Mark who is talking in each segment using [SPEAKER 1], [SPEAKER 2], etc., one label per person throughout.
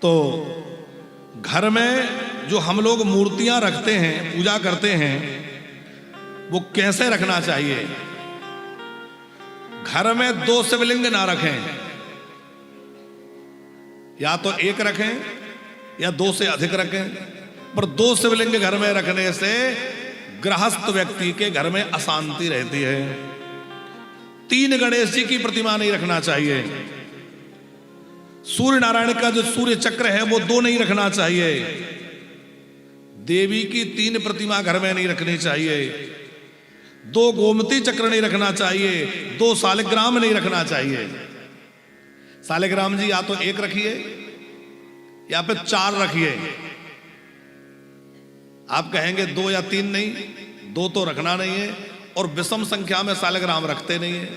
[SPEAKER 1] तो घर में जो हम लोग मूर्तियां रखते हैं, पूजा करते हैं, वो कैसे रखना चाहिए? घर में 2 शिवलिंग ना रखें, या तो एक रखें या 2 से अधिक रखें, पर 2 शिवलिंग घर में रखने से गृहस्थ व्यक्ति के घर में अशांति रहती है। 3 गणेश जी की प्रतिमा नहीं रखना चाहिए। सूर्य नारायण का जो सूर्य चक्र है वो 2 नहीं रखना चाहिए। देवी की 3 प्रतिमा घर में नहीं रखनी चाहिए। 2 गोमती चक्र नहीं रखना चाहिए। 2 शालिग्राम नहीं रखना चाहिए। शालिग्राम जी या तो 1 रखिए या फिर 4 रखिए। आप कहेंगे 2 या 3 नहीं, 2 तो रखना नहीं है, और विषम संख्या में शालिग्राम रखते नहीं है।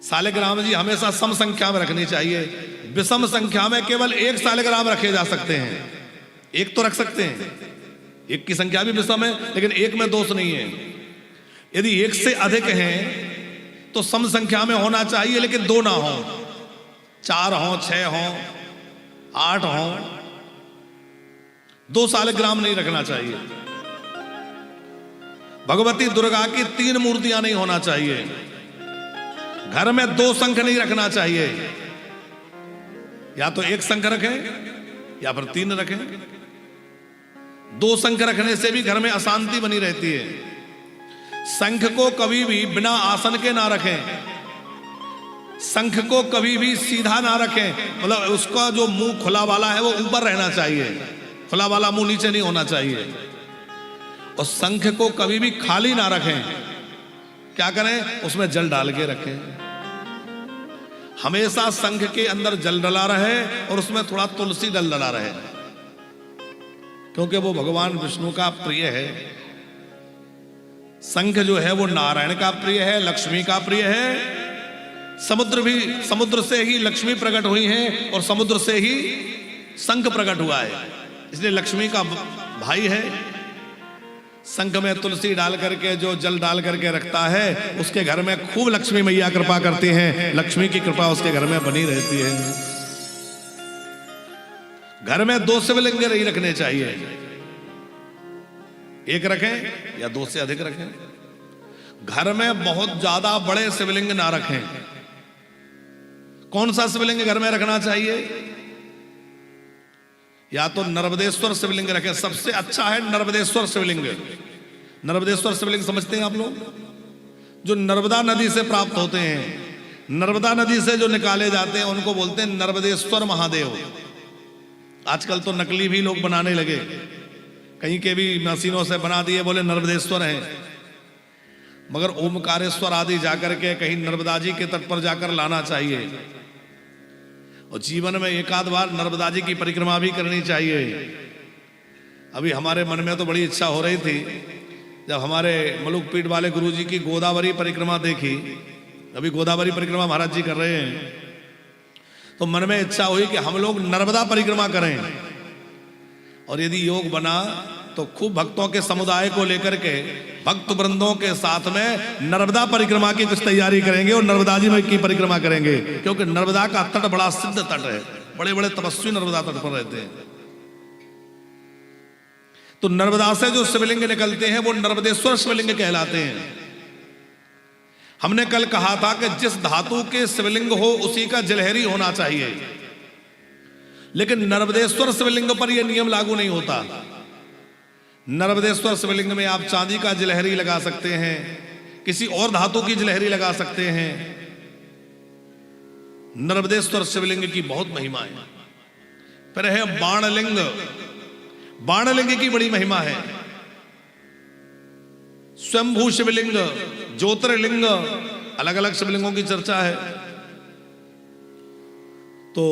[SPEAKER 1] शालिग्राम जी हमेशा सम संख्या में रखनी चाहिए। विषम संख्या में केवल 1 शालिग्राम रखे जा सकते हैं। 1 तो रख सकते हैं, 1 की संख्या भी विषम है, लेकिन 1 में दोष नहीं है। यदि 1 से अधिक हैं तो सम संख्या में होना चाहिए, लेकिन 2 ना हो, 4 हो, 6 हो, 8 हो। 2 शालिग्राम नहीं रखना चाहिए। भगवती दुर्गा की 3 मूर्तियां नहीं होना चाहिए। घर में 2 शंख नहीं रखना चाहिए। या तो 1 शंख रखें या फिर 3 रखें। 2 शंख रखने से भी घर में अशांति बनी रहती है। शंख को कभी भी बिना आसन के ना रखें। शंख को कभी भी सीधा ना रखें, मतलब उसका जो मुंह खुला वाला है वो ऊपर रहना चाहिए, खुला वाला मुंह नीचे नहीं होना चाहिए। और शंख को कभी भी खाली ना रखें। क्या करें? उसमें जल डाल के रखें। हमेशा शंख के अंदर जल डला रहे और उसमें थोड़ा तुलसी डला रहे, क्योंकि वो भगवान विष्णु का प्रिय है। शंख जो है वो नारायण का प्रिय है, लक्ष्मी का प्रिय है। समुद्र से ही लक्ष्मी प्रकट हुई है और समुद्र से ही शंख प्रकट हुआ है, इसलिए लक्ष्मी का भाई है। शंख में तुलसी डाल करके, जो जल डाल करके रखता है, उसके घर में खूब लक्ष्मी मैया कृपा करती हैं। लक्ष्मी की कृपा उसके घर में बनी रहती है। घर में 2 शिवलिंग नहीं रखने चाहिए। 1 रखें या 2 से अधिक रखें। घर में बहुत ज्यादा बड़े शिवलिंग ना रखें। कौन सा शिवलिंग घर में रखना चाहिए? या तो नर्मदेश्वर शिवलिंग रखें। सबसे अच्छा है नर्मदेश्वर शिवलिंग। नर्मदेश्वर शिवलिंग समझते हैं आप लोग? जो नर्मदा नदी से प्राप्त होते हैं, नर्मदा नदी से जो निकाले जाते हैं, उनको बोलते हैं नर्मदेश्वर महादेव। आजकल तो नकली भी लोग बनाने लगे, कहीं के भी मशीनों से बना दिए, बोले नर्मदेश्वर हैं। मगर ओमकारेश्वर आदि जाकर के कहीं नर्मदा जी के तट पर जाकर लाना चाहिए। और जीवन में 1 बार नर्मदा जी की परिक्रमा भी करनी चाहिए। अभी हमारे मन में तो बड़ी इच्छा हो रही थी, जब हमारे मलुक पीठ वाले गुरु जी की गोदावरी परिक्रमा देखी। अभी गोदावरी परिक्रमा महाराज जी कर रहे हैं, तो मन में इच्छा हुई कि हम लोग नर्मदा परिक्रमा करें। और यदि योग बना तो खूब भक्तों के समुदाय को लेकर के, भक्त वृंदों के साथ में नर्मदा परिक्रमा की कुछ तैयारी करेंगे और नर्मदा जी में की परिक्रमा करेंगे। क्योंकि नर्मदा का तट बड़ा सिद्ध तट है, बड़े बड़े तपस्वी नर्मदा तट पर रहते हैं। तो नर्मदा से जो शिवलिंग निकलते हैं वो नर्मदेश्वर शिवलिंग कहलाते हैं। हमने कल कहा था कि जिस धातु के शिवलिंग हो उसी का जलहरी होना चाहिए, लेकिन नर्मदेश्वर शिवलिंग पर यह नियम लागू नहीं होता। नर्मदेश्वर शिवलिंग में आप चांदी का जलहरी लगा सकते हैं, किसी और धातु की जलहरी लगा सकते हैं। नर्मदेश्वर शिवलिंग की बहुत महिमा है। फिर है बाणलिंग। बाणलिंग की बड़ी महिमा है। स्वयंभू शिवलिंग, ज्योतिर्लिंग, अलग अलग शिवलिंगों की चर्चा है। तो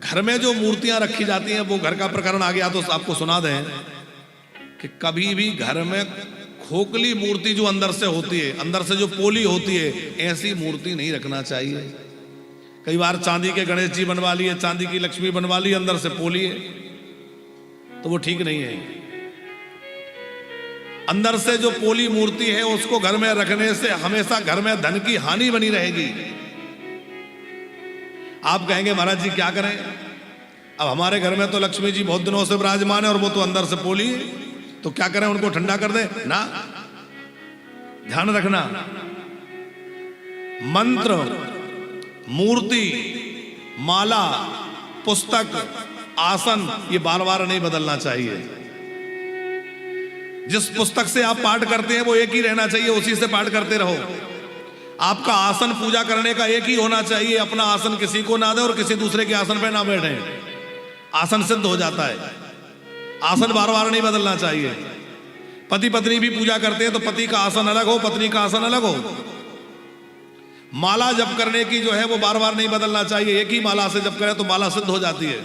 [SPEAKER 1] घर में जो मूर्तियां रखी जाती हैं, वो घर का प्रकरण आ गया तो आपको सुना दें कि कभी भी घर में खोखली मूर्ति जो अंदर से होती है, अंदर से जो पोली होती है, ऐसी मूर्ति नहीं रखना चाहिए। कई बार चांदी के गणेश जी बनवा लिए, चांदी की लक्ष्मी बनवा ली, अंदर से पोली है, तो वो ठीक नहीं है। अंदर से जो पोली मूर्ति है उसको घर में रखने से हमेशा घर में धन की हानि बनी रहेगी। आप कहेंगे महाराज जी क्या करें, अब हमारे घर में तो लक्ष्मी जी बहुत दिनों से विराजमान है और वो तो अंदर से पोली, तो क्या करें, उनको ठंडा कर दें ना। ध्यान रखना, मंत्र, मूर्ति, माला, पुस्तक, आसन ये बार बार नहीं बदलना चाहिए। जिस पुस्तक से आप पाठ करते हैं वो एक ही रहना चाहिए, उसी से पाठ करते रहो। आपका आसन पूजा करने का एक ही होना चाहिए, अपना आसन किसी को ना दे और किसी दूसरे के आसन पे ना बैठे, आसन सिद्ध हो जाता है। आसन बार बार नहीं बदलना चाहिए। पति पत्नी भी पूजा करते हैं तो पति का आसन अलग हो, पत्नी का आसन अलग हो। माला जप करने की जो है वो बार बार नहीं बदलना चाहिए, एक ही माला से जप करें तो माला सिद्ध हो जाती है।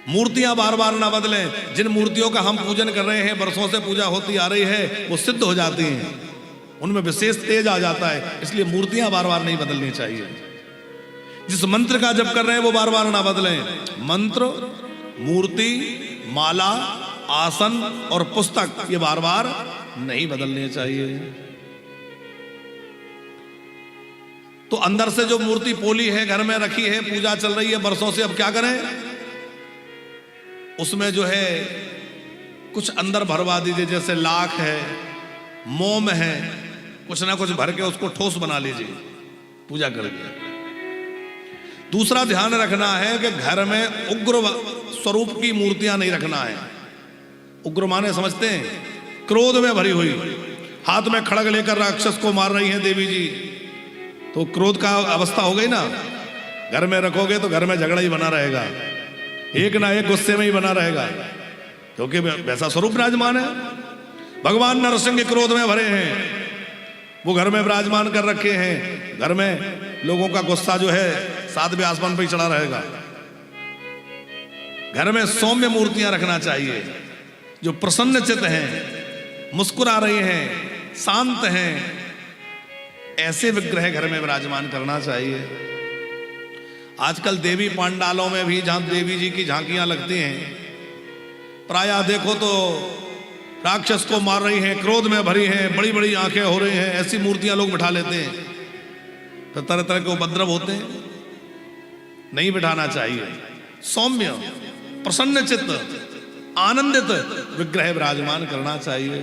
[SPEAKER 1] मूर्तियां बार बार ना बदलें, जिन मूर्तियों का हम पूजन कर रहे हैं, वर्षों से पूजा होती आ रही है, वो सिद्ध हो जाती हैं, उनमें विशेष तेज आ जाता है, इसलिए मूर्तियां बार बार नहीं बदलनी चाहिए। जिस मंत्र का जप कर रहे हैं वो बार बार ना बदलें। मंत्र, मूर्ति, माला, आसन और पुस्तक ये बार बार नहीं बदलने चाहिए। तो अंदर से जो मूर्ति पोली है, घर में रखी है, पूजा चल रही है वर्षों से, अब क्या करें, उसमें जो है कुछ अंदर भरवा दीजिए, जैसे लाख है, मोम है, कुछ ना कुछ भर के उसको ठोस बना लीजिए पूजा करके। दूसरा ध्यान रखना है कि घर में उग्र स्वरूप की मूर्तियां नहीं रखना है। उग्र माने समझते हैं, क्रोध में भरी हुई, हाथ में खड़ग लेकर राक्षस को मार रही हैं देवी जी, तो क्रोध का अवस्था हो गई ना। घर में रखोगे तो घर में झगड़ा ही बना रहेगा, एक ना एक गुस्से में ही बना रहेगा, क्योंकि वैसा स्वरूप विराजमान है। भगवान नरसिंह के क्रोध में भरे हैं, वो घर में विराजमान कर रखे हैं, घर में लोगों का गुस्सा जो है सातवें आसमान पर ही चढ़ा रहेगा। घर में सौम्य मूर्तियां रखना चाहिए, जो प्रसन्न चित्त हैं, मुस्कुरा रही हैं, शांत हैं, ऐसे विग्रह घर में विराजमान करना चाहिए। आजकल देवी पांडालों में भी जहां देवी जी की झांकियां लगती हैं, प्रायः देखो तो राक्षस को मार रही हैं, क्रोध में भरी हैं, बड़ी बड़ी आंखें हो रही हैं, ऐसी मूर्तियां लोग बिठा लेते हैं, तो तरह तरह के उपद्रव होते हैं। नहीं बिठाना चाहिए। सौम्य, प्रसन्न चित्त, आनंदित विग्रह विराजमान करना चाहिए।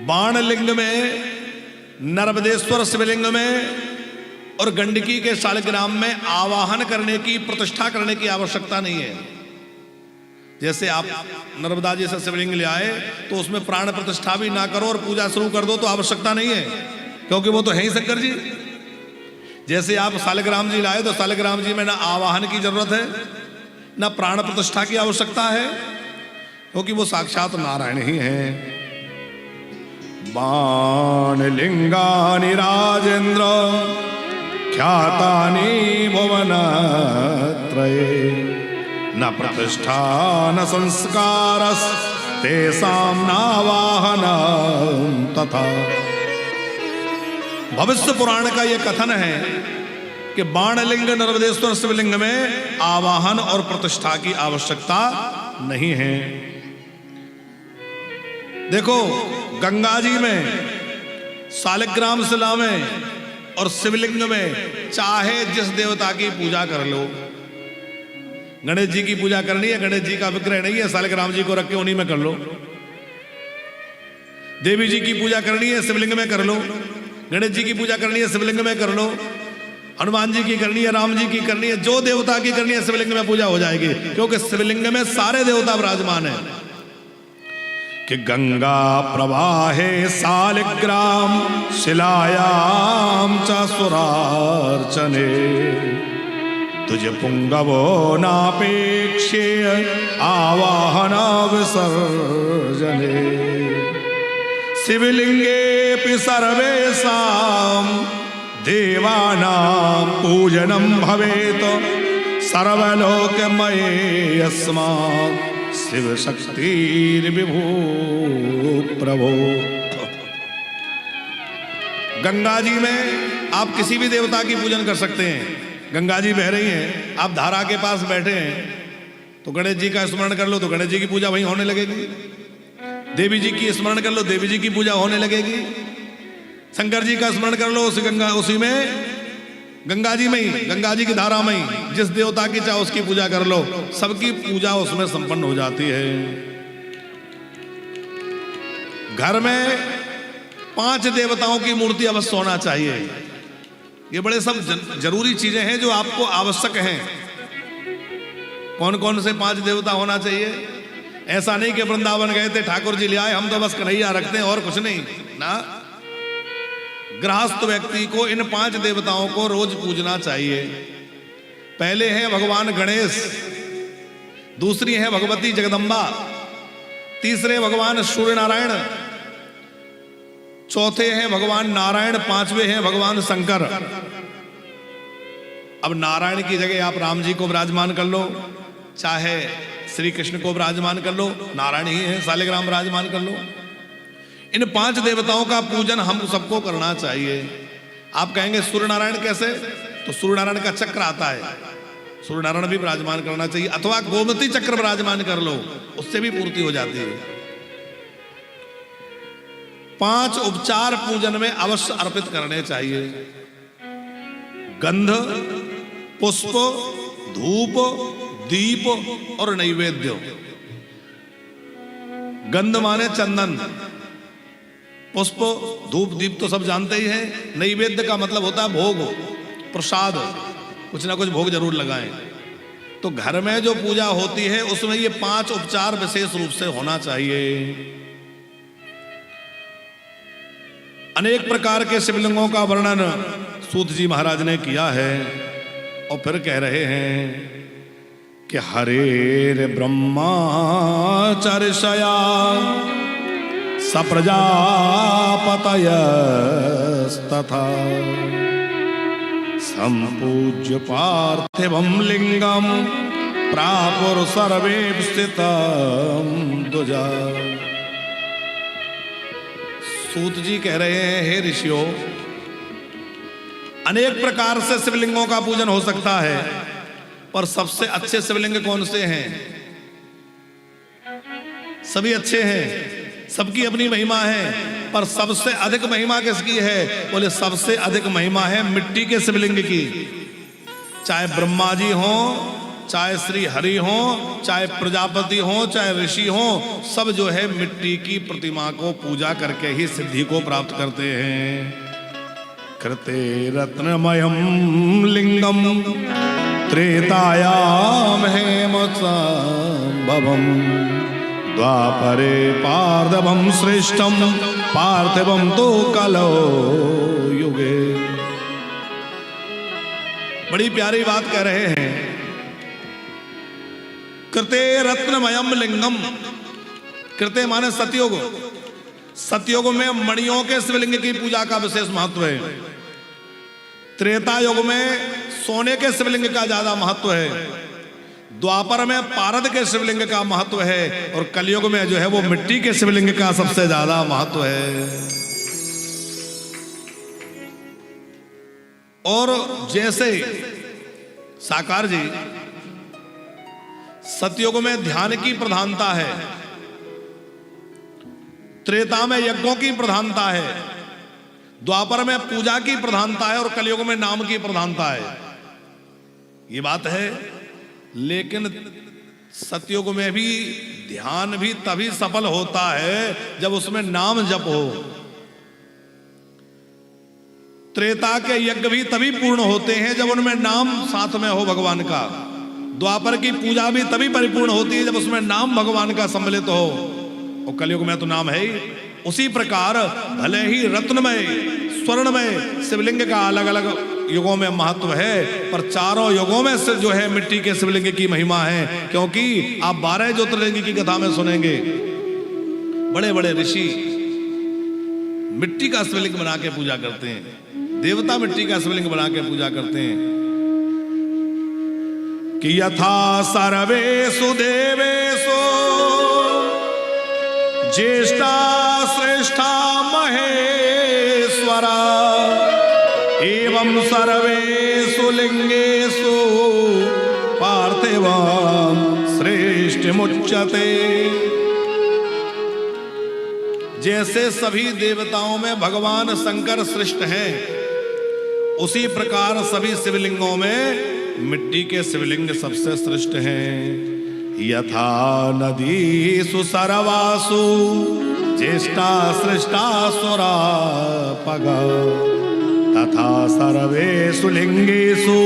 [SPEAKER 1] बाणलिंग में, नर्मदेश्वर शिवलिंग में और गंडकी के शालिग्राम में आवाहन करने की, प्रतिष्ठा करने की आवश्यकता नहीं है। जैसे आप नर्मदा जी से शिवलिंग ले आए तो उसमें प्राण प्रतिष्ठा भी ना करो और पूजा शुरू कर दो तो आवश्यकता नहीं है, क्योंकि वो तो है ही शंकर जी। जैसे आप शालिग्राम जी लाए तो शालिग्राम जी में ना आवाहन की जरूरत है, ना प्राण प्रतिष्ठा की आवश्यकता है, क्योंकि वो साक्षात नारायण ही हैं। बाणलिंगानि राजेंद्र ख्यातानि भुवनत्रये, न प्रतिष्ठा न संस्कारस् तेषां नावाहनं तथा। भविष्य पुराण का यह कथन है कि बाणलिंग नर्मदेश्वर शिवलिंग में आवाहन और प्रतिष्ठा की आवश्यकता नहीं है। देखो, गंगा जी में, शालिग्राम शिला में और शिवलिंग में चाहे जिस देवता की पूजा कर लो। गणेश जी की पूजा करनी है, गणेश जी का विग्रह नहीं है, शालिग्राम जी को रख के उन्हीं में कर लो। देवी जी की पूजा करनी है, शिवलिंग में कर लो। गणेश जी की पूजा करनी है, शिवलिंग में कर लो। हनुमान जी की करनी है, राम जी की करनी है, जो देवता की करनी है शिवलिंग में पूजा हो जाएगी, क्योंकि शिवलिंग में सारे देवता विराजमान है। कि गंगा प्रवाहे शालिग्राम शिलायाम च सुरार्चने, तुझे पुंगवो नापेक्षे आवाहन विसर्जने। शिवलिंगेऽपि सर्वेषां देवानां पूजनं भवेत्, सर्वलोकमये यस्मात् शिव शक्तिर्विभू प्रभो। गंगा जी में आप किसी भी देवता की पूजन कर सकते हैं। गंगा जी बह रही हैं, आप धारा के पास बैठे हैं तो गणेश जी का स्मरण कर लो तो गणेश जी की पूजा वहीं होने लगेगी। देवी जी की स्मरण कर लो, देवी जी की पूजा होने लगेगी। शंकर जी का स्मरण कर लो, उसी में गंगा जी में ही, गंगा जी की धारा में ही जिस देवता की चाहे उसकी पूजा कर लो, सबकी पूजा उसमें संपन्न हो जाती है। घर में 5 देवताओं की मूर्ति अवश्य होना चाहिए। ये बड़े सब जरूरी चीजें हैं जो आपको आवश्यक हैं। कौन कौन से 5 देवता होना चाहिए? ऐसा नहीं कि वृंदावन गए थे, ठाकुर जी ले आए, हम तो बस कन्हैया रखते हैं और कुछ नहीं ना। गृहस्थ व्यक्ति को इन 5 देवताओं को रोज पूजना चाहिए। पहले है भगवान गणेश, दूसरी है भगवती जगदम्बा, तीसरे भगवान सूर्य नारायण, चौथे हैं भगवान नारायण, 5वें हैं भगवान शंकर। अब नारायण की जगह आप राम जी को विराजमान कर लो, चाहे श्री कृष्ण को विराजमान कर लो, नारायण ही है, सालिग्राम विराजमान कर लो। इन 5 देवताओं का पूजन हम सबको करना चाहिए। आप कहेंगे सूर्य नारायण कैसे? तो सूर्य नारायण का चक्र आता है, सूर्य नारायण भी विराजमान करना चाहिए, अथवा गोमती चक्र विराजमान कर लो, उससे भी पूर्ति हो जाती है। 5 उपचार पूजन में अवश्य अर्पित करने चाहिए। गंध, पुष्प, धूप, दीप और नैवेद्य। गंध माने चंदन, पुष्प, धूप, दीप तो सब जानते ही हैं। नैवेद्य का मतलब होता है भोग, प्रसाद, कुछ ना कुछ भोग जरूर लगाएं। तो घर में जो पूजा होती है उसमें ये 5 उपचार विशेष रूप से होना चाहिए। अनेक प्रकार के शिवलिंगों का वर्णन सूत जी महाराज ने किया है और फिर कह रहे हैं कि हरेर ब्रह्मचर्षया सप्रजापतयस्तथा संपूज्य पार्थिवं लिंगम प्रापुर सर्वेप्सितं दुजा। सूत जी कह रहे हैं, हे ऋषियों, अनेक प्रकार से शिवलिंगों का पूजन हो सकता है, पर सबसे अच्छे शिवलिंग कौन से हैं? सभी अच्छे हैं, सबकी अपनी महिमा है, पर सबसे अधिक महिमा किसकी है? बोले सबसे अधिक महिमा है मिट्टी के शिवलिंग की। चाहे ब्रह्मा जी हो, चाहे श्री हरि हो, चाहे प्रजापति हो, चाहे ऋषि हो, सब जो है मिट्टी की प्रतिमा को पूजा करके ही सिद्धि को प्राप्त करते हैं। कृते रत्नमयं लिंगम त्रेतायाम हेमसंभवम द्वापरे पार्थिवं श्रेष्ठम पार्थिवं तो कलो युगे। बड़ी प्यारी बात कह रहे हैं। कृते रत्नमयम लिंगम, कृते माने सतयुग, सतयुग में मणियों के शिवलिंग की पूजा का विशेष महत्व है। त्रेता युग में सोने के शिवलिंग का ज्यादा महत्व है, द्वापर में पारद के शिवलिंग का महत्व है, और कलयुग में जो है वो मिट्टी के शिवलिंग का सबसे ज्यादा महत्व है। और जैसे साकार जी सतयुग में ध्यान की प्रधानता है, त्रेता में यज्ञों की प्रधानता है, द्वापर में पूजा की प्रधानता है, और कलयुग में नाम की प्रधानता है। ये बात है। लेकिन सतयुग में भी ध्यान भी तभी सफल होता है जब उसमें नाम जप हो। त्रेता के यज्ञ भी तभी पूर्ण होते हैं जब उनमें नाम साथ में हो भगवान का। द्वापर की पूजा भी तभी परिपूर्ण होती है जब उसमें नाम भगवान का सम्मिलित हो, और कलयुग में तो नाम है ही। उसी प्रकार भले ही रत्नमय स्वर्णमय शिवलिंग का अलग अलग युगों में महत्व है, पर चारों युगों में से जो है मिट्टी के शिवलिंग की महिमा है। क्योंकि आप 12 ज्योतिर्लिंग की कथा में सुनेंगे, बड़े बड़े ऋषि मिट्टी का शिवलिंग बना के पूजा करते हैं, देवता मिट्टी का शिवलिंग बना के पूजा करते हैं। कि यथा सर्वेषु देवेषु ज्येष्ठा श्रेष्ठा महेश्वरा एवं सर्वेषु लिंगेषु पार्थिवं श्रेष्ठमुच्यते। जैसे सभी देवताओं में भगवान शंकर श्रेष्ठ हैं, उसी प्रकार सभी शिवलिंगों में मिट्टी के शिवलिंग सबसे श्रेष्ठ हैं। यथा नदीषु सर्वासु ज्येष्ठा सृष्टा सुरापगा तथा सर्वेषु लिंगेषु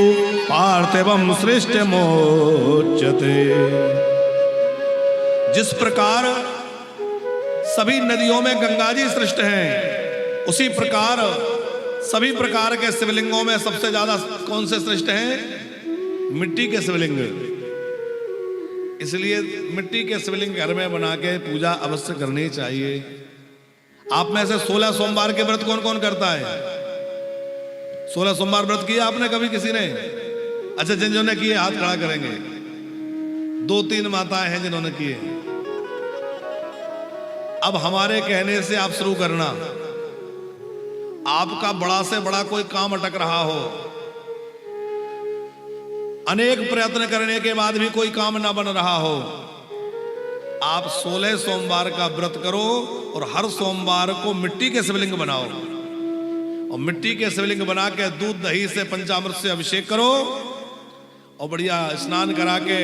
[SPEAKER 1] पार्थिवं सृष्टमोच्यते। जिस प्रकार सभी नदियों में गंगा जी श्रेष्ठ हैं, उसी प्रकार सभी प्रकार के शिवलिंगों में सबसे ज्यादा कौन से श्रेष्ठ हैं? मिट्टी के शिवलिंग। इसलिए मिट्टी के शिवलिंग घर में बना के पूजा अवश्य करनी चाहिए। आप में से 16 सोमवार के व्रत कौन कौन करता है? 16 सोमवार व्रत किया आपने कभी किसी ने? अच्छा, जिन ने किए हाथ खड़ा करेंगे। 2-3 माताएं हैं जिन्होंने किए। अब हमारे कहने से आप शुरू करना। आपका बड़ा से बड़ा कोई काम अटक रहा हो, अनेक प्रयत्न करने के बाद भी कोई काम ना बन रहा हो, आप 16 सोमवार का व्रत करो और हर सोमवार को मिट्टी के शिवलिंग बनाओ और मिट्टी के शिवलिंग बना के दूध दही से पंचामृत से अभिषेक करो और बढ़िया स्नान करा के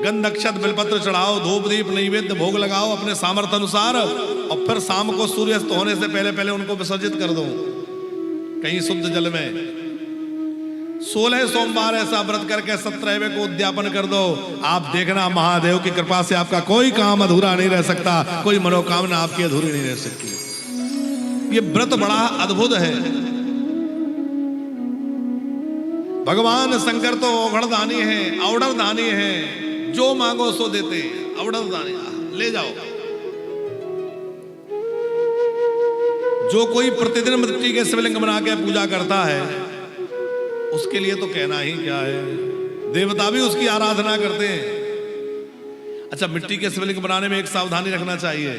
[SPEAKER 1] गंध अक्षत बिलपत्र चढ़ाओ, धूप दीप नैवेद्य भोग लगाओ अपने सामर्थ्य अनुसार और फिर शाम को सूर्यास्त होने से पहले पहले उनको विसर्जित कर दो कहीं शुद्ध जल में। 16 सोमवार ऐसा व्रत करके 17वें को उद्यापन कर दो। आप देखना महादेव की कृपा से आपका कोई काम अधूरा नहीं रह सकता, कोई मनोकामना आपकी अधूरी नहीं रह सकती। ये व्रत बड़ा अद्भुत है। भगवान शंकर तो औघड़दानी है, औडरदानी है, जो मांगो सो देते। औडरदानी ले जाओ। जो कोई प्रतिदिन मिट्टी के शिवलिंग बना के पूजा करता है उसके लिए तो कहना ही क्या है, देवता भी उसकी आराधना करते हैं। अच्छा, मिट्टी के शिवलिंग बनाने में एक सावधानी रखना चाहिए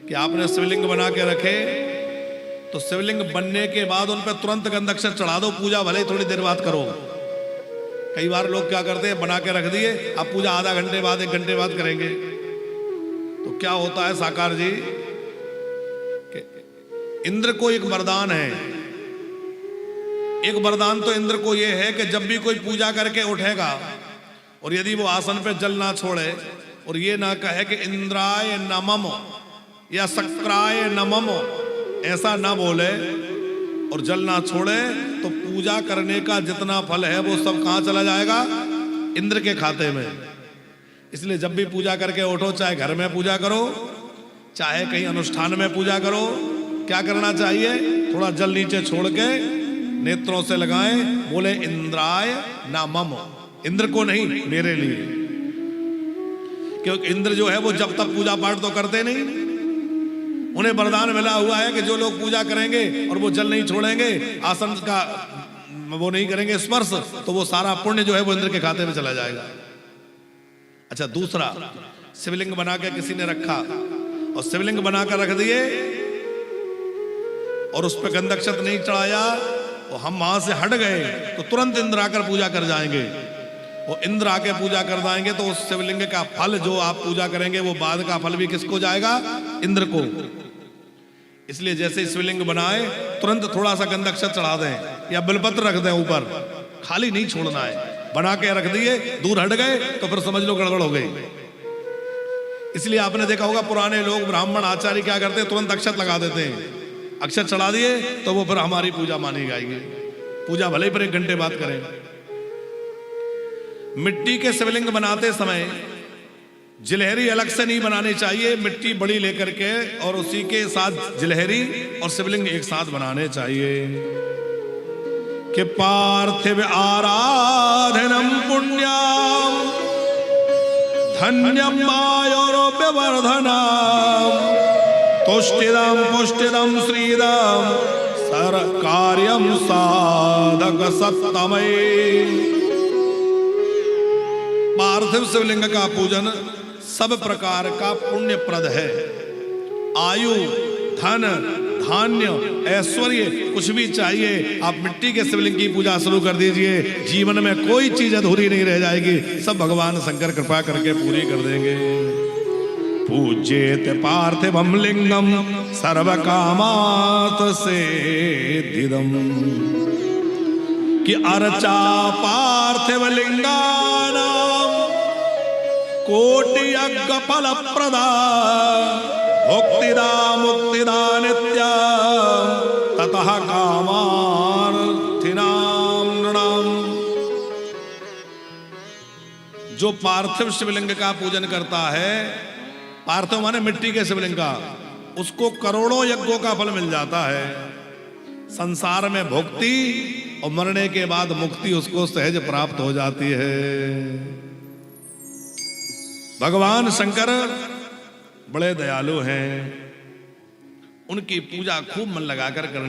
[SPEAKER 1] कि आपने शिवलिंग बना के रखे तो शिवलिंग बनने के बाद उन पर तुरंत गंध अक्षत चढ़ा दो। पूजा भले ही थोड़ी देर बाद करो। कई बार लोग क्या करते हैं, बना के रख दिए, अब पूजा आधा घंटे बाद 1 घंटे बाद करेंगे। तो क्या होता है साकार जी कि इंद्र को एक वरदान है। एक वरदान तो इंद्र को यह है कि जब भी कोई पूजा करके उठेगा और यदि वो आसन पे जल ना छोड़े और ये ना कहे कि इंद्राय नमः या शक्राय नमः, ऐसा ना बोले और जल ना छोड़े तो पूजा करने का जितना फल है वो सब कहां चला जाएगा? इंद्र के खाते में। इसलिए जब भी पूजा करके उठो, चाहे घर में पूजा करो चाहे कहीं अनुष्ठान में पूजा करो, क्या करना चाहिए? थोड़ा जल नीचे छोड़ के नेत्रों से लगाएं, बोले इंद्राय नमः। इंद्र को नहीं, मेरे लिए। क्योंकि इंद्र जो है वो जब तक पूजा पाठ तो करते नहीं, उन्हें वरदान मिला हुआ है कि जो लोग पूजा करेंगे और वो जल नहीं छोड़ेंगे, आसन का वो नहीं करेंगे स्पर्श, तो वो सारा पुण्य जो है वो इंद्र के खाते में चला जाएगा। अच्छा, दूसरा, शिवलिंग बना के किसी ने रखा और शिवलिंग बनाकर रख दिए और उस पर गंध अक्षत नहीं चढ़ाया और हम वहां से हट गए तो तुरंत इंद्र आकर पूजा कर जाएंगे। और इंद्र आके पूजा कर जाएंगे तो उस शिवलिंग का फल जो आप पूजा करेंगे वो बाद का फल भी किसको जाएगा? इंद्र को। इसलिए जैसे शिवलिंग बनाए तुरंत थोड़ा सा गंध अक्षत चढ़ा दें या बिलपत्र रख दें ऊपर, खाली नहीं छोड़ना है। बना के रख दिए, दूर हट गए तो फिर समझ लो गड़बड़ हो गई। इसलिए आपने देखा होगा पुराने लोग ब्राह्मण आचार्य क्या करते हैं, तुरंत अक्षत लगा देते हैं। अक्षत चढ़ा दिए तो वो फिर हमारी पूजा मानी जाएगी। पूजा भले ही पर 1 घंटे बाद करें। मिट्टी के शिवलिंग बनाते समय जिलहरी अलग से नहीं बनानी चाहिए, मिट्टी बड़ी लेकर के और उसी के साथ जिलहरी और शिवलिंग एक साथ बनाने चाहिए। कि पार्थिव आराधनम पुण्यम धन्यम आयुर्व्यवर्धनम तुष्टिदम पुष्टिदम श्रीदम सरकार्यम साधक सत्तमय। पार्थिव शिवलिंग का पूजन सब प्रकार का पुण्यप्रद है। आयु, धन, धान्य, ऐश्वर्य कुछ भी चाहिए, आप मिट्टी के शिवलिंग की पूजा शुरू कर दीजिए। जीवन में कोई चीज अधूरी नहीं रह जाएगी, सब भगवान शंकर कृपा करके पूरी कर देंगे। पूज्येत पार्थिवम लिंगम सर्व कामात से दिदम। कि अर्चा पार्थिव लिंगानाम कोटि यज्ञ फल प्रदा भुक्तिदा मुक्तिदा नित्या ततः कामार्थिनाम नृणाम। जो पार्थिव शिवलिंग का पूजन करता है, पार्थिव माने मिट्टी के शिवलिंग का, उसको करोड़ों यज्ञों का फल मिल जाता है। संसार में भुक्ति और मरने के बाद मुक्ति उसको सहज प्राप्त हो जाती है। भगवान शंकर बड़े दयालु हैं, उनकी पूजा खूब मन लगाकर करने